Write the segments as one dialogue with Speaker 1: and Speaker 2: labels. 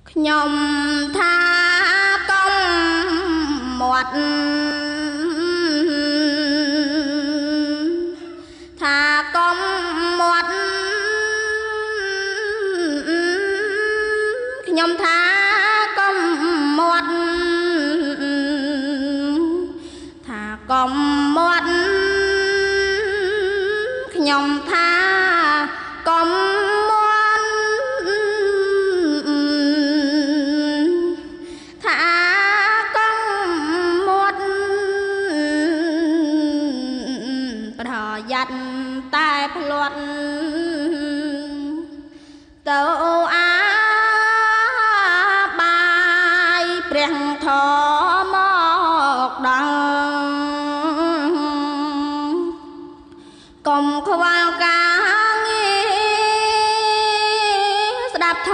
Speaker 1: ខ្ញុំថាកុំមាត់ថាកុំមាត់ខ្ញុំថាកុំមាត់ថាកុំមាត់ខ្ញុំថាកុំยัดតែផ្លាត់ទៅអាបាយព្រះធមមកដល់កុំខ្វល់ការងារស្ដាប់ធ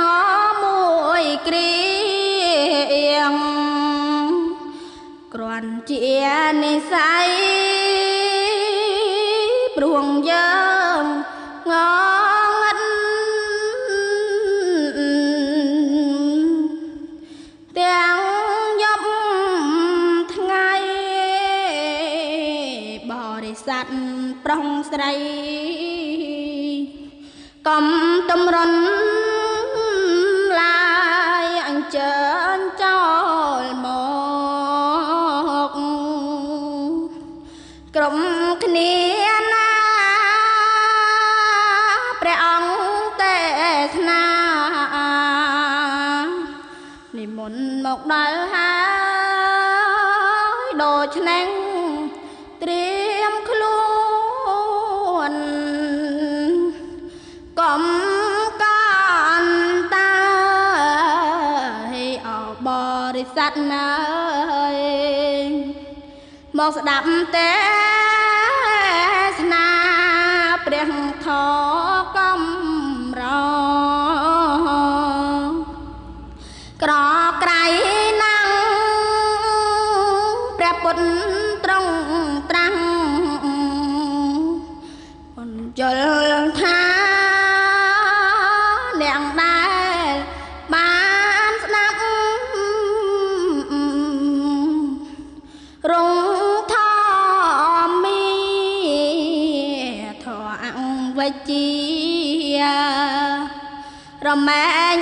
Speaker 1: មមួយគ្រាគ្រាន់ជានិស័យព្រួងយើងងងឹតទាំងយប់ថ្ងៃបរិស័ទប្រុងស្រីកុំតម្រុនឡាយអញ្ជើញចោលមកក្រុមគ្នាព្រះអង្គទេសនានិមន្តមកដល់ហើយដូច្នេះត្រៀមខ្លួនកុំកានតាឲ្យអបរិស័ទណាមកស្ដាប់ទេសនាព្រះធម៌កំរក្រក្រៃណាំងព្រះពុទ្ធត្រង់ត្រាំងបញ្យល់ថាអ្នកដែលបានស្ដាប់រងវិជារមែង